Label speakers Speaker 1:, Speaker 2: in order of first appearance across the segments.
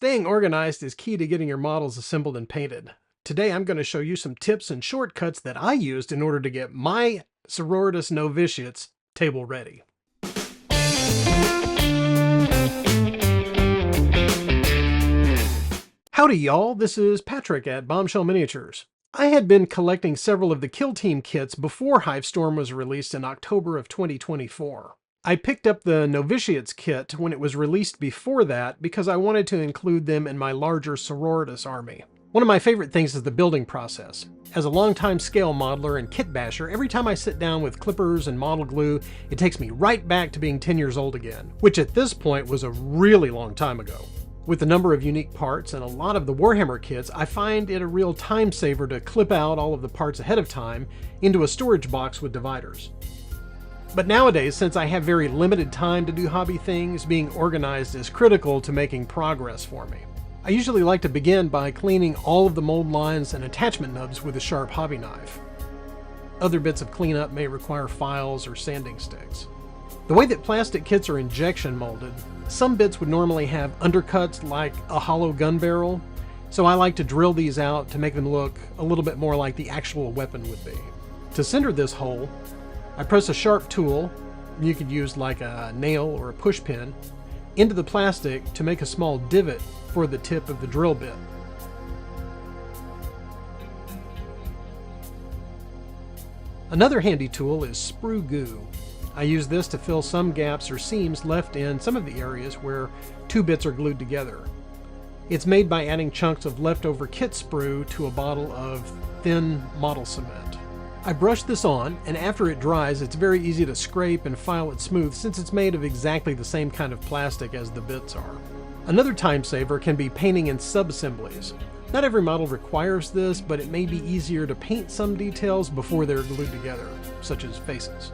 Speaker 1: Staying organized is key to getting your models assembled and painted. Today I'm going to show you some tips and shortcuts that I used in order to get my Sororitas Novitiates table ready. Howdy y'all, this is Patrick at Bombshell Miniatures. I had been collecting several of the Kill Team kits before Hivestorm was released in October of 2024. I picked up the Novitiates kit when it was released before that because I wanted to include them in my larger Sororitas army. One of my favorite things is the building process. As a longtime scale modeler and kit basher, every time I sit down with clippers and model glue, it takes me right back to being 10 years old again, which at this point was a really long time ago. With the number of unique parts and a lot of the Warhammer kits, I find it a real time saver to clip out all of the parts ahead of time into a storage box with dividers. But nowadays, since I have very limited time to do hobby things, being organized is critical to making progress for me. I usually like to begin by cleaning all of the mold lines and attachment nubs with a sharp hobby knife. Other bits of cleanup may require files or sanding sticks. The way that plastic kits are injection molded, some bits would normally have undercuts like a hollow gun barrel, so I like to drill these out to make them look a little bit more like the actual weapon would be. To center this hole, I press a sharp tool, you could use like a nail or a push pin, into the plastic to make a small divot for the tip of the drill bit. Another handy tool is sprue goo. I use this to fill some gaps or seams left in some of the areas where two bits are glued together. It's made by adding chunks of leftover kit sprue to a bottle of thin model cement. I brush this on, and after it dries, it's very easy to scrape and file it smooth since it's made of exactly the same kind of plastic as the bits are. Another time saver can be painting in subassemblies. Not every model requires this, but it may be easier to paint some details before they're glued together, such as faces.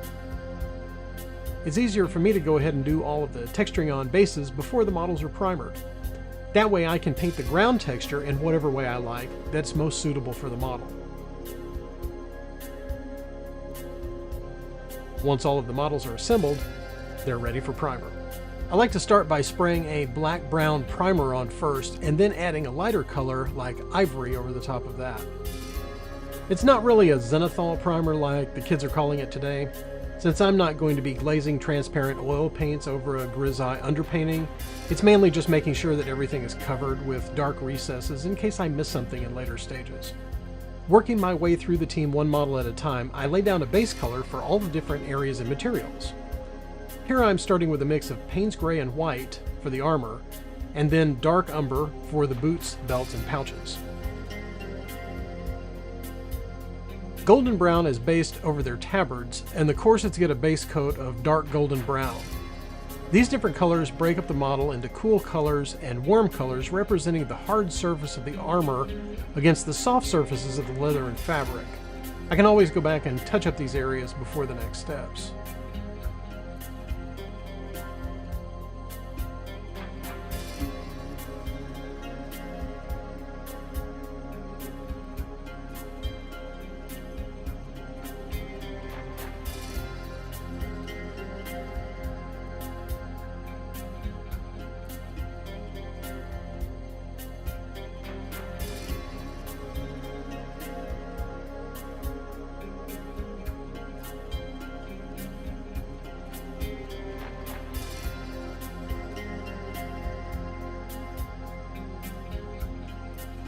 Speaker 1: It's easier for me to go ahead and do all of the texturing on bases before the models are primered. That way I can paint the ground texture in whatever way I like that's most suitable for the model. Once all of the models are assembled, they're ready for primer. I like to start by spraying a black-brown primer on first and then adding a lighter color like ivory over the top of that. It's not really a zenithal primer like the kids are calling it today. Since I'm not going to be glazing transparent oil paints over a grisaille underpainting, it's mainly just making sure that everything is covered with dark recesses in case I miss something in later stages. Working my way through the team one model at a time, I lay down a base color for all the different areas and materials. Here I'm starting with a mix of Payne's Gray and White for the armor, and then dark umber for the boots, belts, and pouches. Golden brown is based over their tabards, and the corsets get a base coat of dark golden brown. These different colors break up the model into cool colors and warm colors representing the hard surface of the armor against the soft surfaces of the leather and fabric. I can always go back and touch up these areas before the next steps.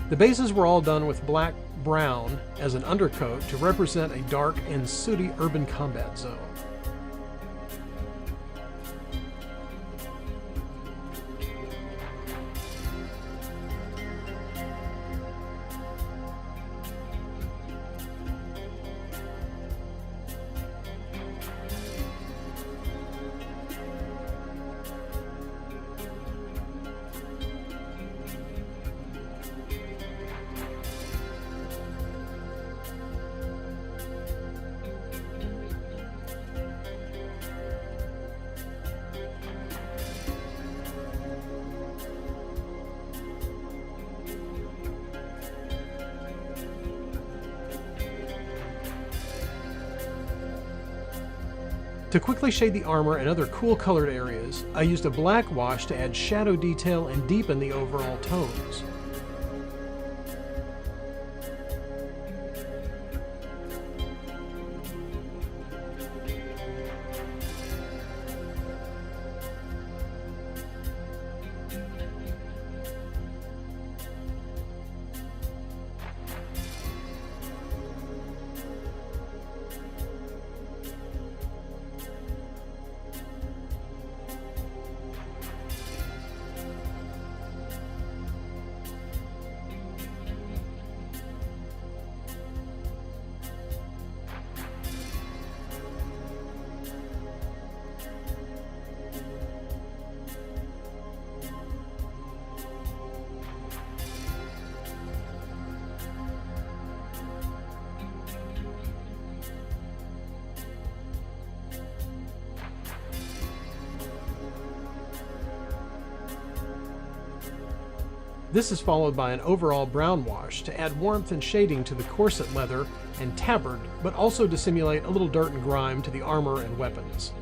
Speaker 1: The bases were all done with black-brown as an undercoat to represent a dark and sooty urban combat zone. To quickly shade the armor and other cool colored areas, I used a black wash to add shadow detail and deepen the overall tones. This is followed by an overall brown wash to add warmth and shading to the corset leather and tabard, but also to simulate a little dirt and grime to the armor and weapons.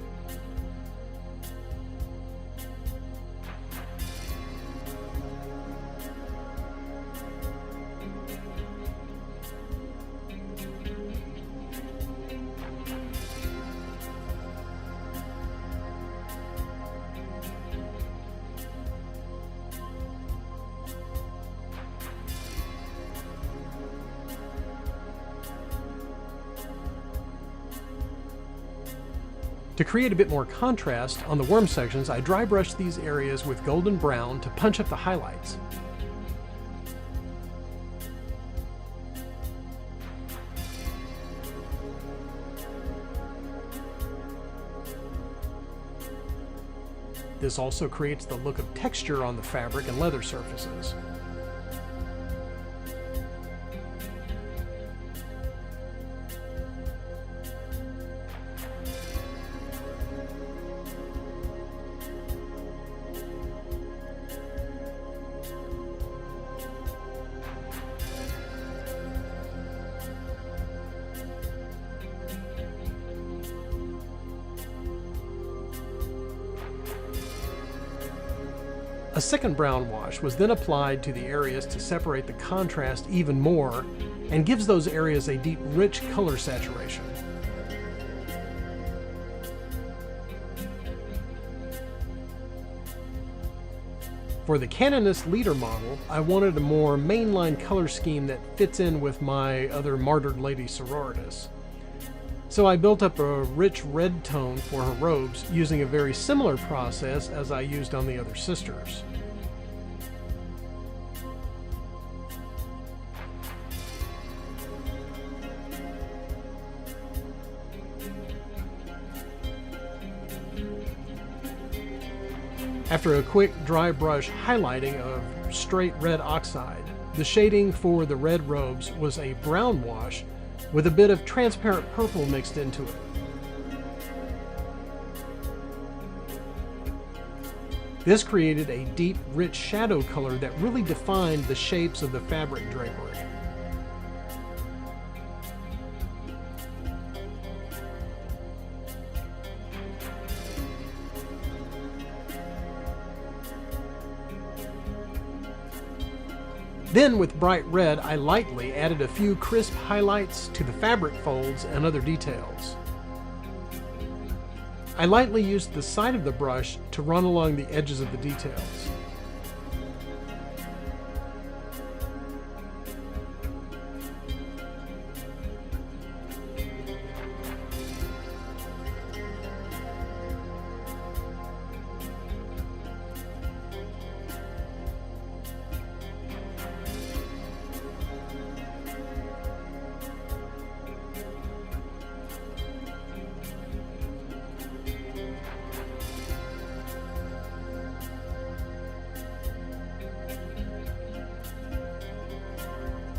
Speaker 1: To create a bit more contrast on the worm sections, I dry brushed these areas with golden brown to punch up the highlights. This also creates the look of texture on the fabric and leather surfaces. A second brown wash was then applied to the areas to separate the contrast even more and gives those areas a deep, rich color saturation. For the Canonist leader model, I wanted a more mainline color scheme that fits in with my other martyred lady sororitas. So I built up a rich red tone for her robes using a very similar process as I used on the other sisters. After a quick dry brush highlighting of straight red oxide, the shading for the red robes was a brown wash with a bit of transparent purple mixed into it. This created a deep, rich shadow color that really defined the shapes of the fabric drapery. Then with bright red, I lightly added a few crisp highlights to the fabric folds and other details. I lightly used the side of the brush to run along the edges of the details.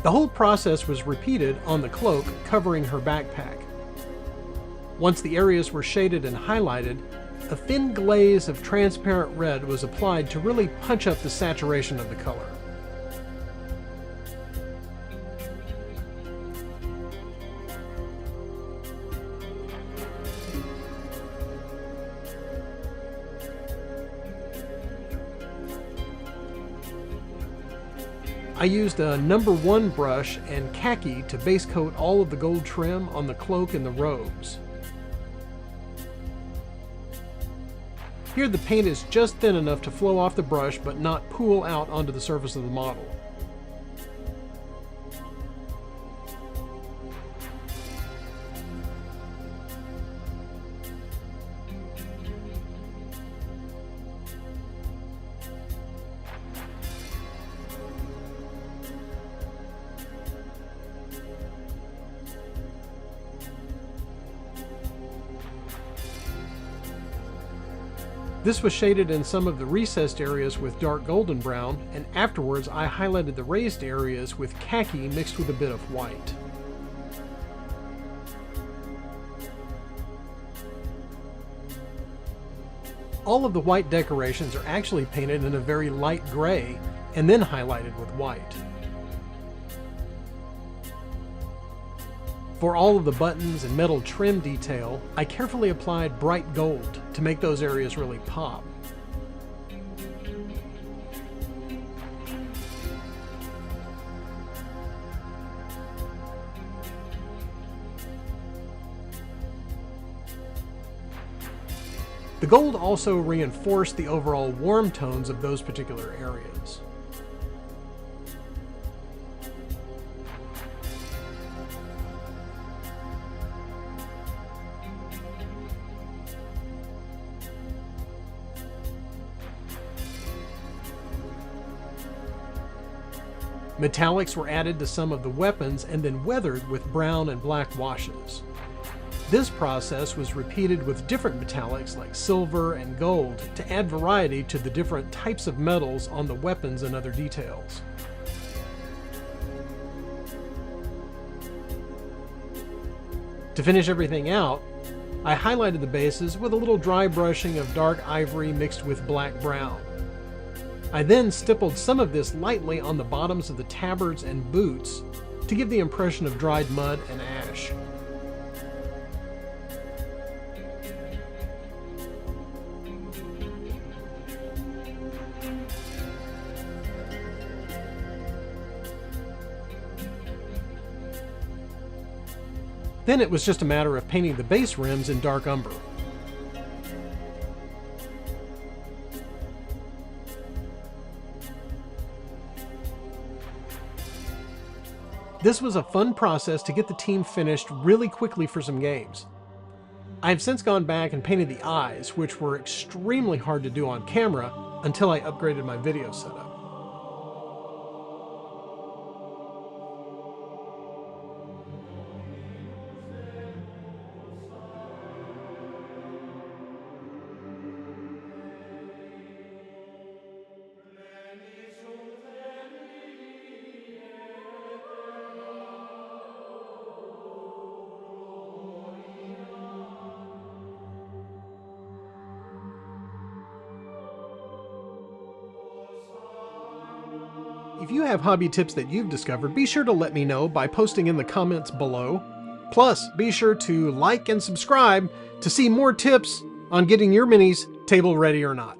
Speaker 1: The whole process was repeated on the cloak covering her backpack. Once the areas were shaded and highlighted, a thin glaze of transparent red was applied to really punch up the saturation of the color. I used a number 1 brush and khaki to base coat all of the gold trim on the cloak and the robes. Here the paint is just thin enough to flow off the brush but not pool out onto the surface of the model. This was shaded in some of the recessed areas with dark golden brown, and afterwards I highlighted the raised areas with khaki mixed with a bit of white. All of the white decorations are actually painted in a very light gray and then highlighted with white. For all of the buttons and metal trim detail, I carefully applied bright gold to make those areas really pop. The gold also reinforced the overall warm tones of those particular areas. Metallics were added to some of the weapons and then weathered with brown and black washes. This process was repeated with different metallics like silver and gold to add variety to the different types of metals on the weapons and other details. To finish everything out, I highlighted the bases with a little dry brushing of dark ivory mixed with black brown. I then stippled some of this lightly on the bottoms of the tabards and boots to give the impression of dried mud and ash. Then it was just a matter of painting the base rims in dark umber. This was a fun process to get the team finished really quickly for some games. I have since gone back and painted the eyes, which were extremely hard to do on camera until I upgraded my video setup. If you have hobby tips that you've discovered, be sure to let me know by posting in the comments below. Plus, be sure to like and subscribe to see more tips on getting your minis table ready or not.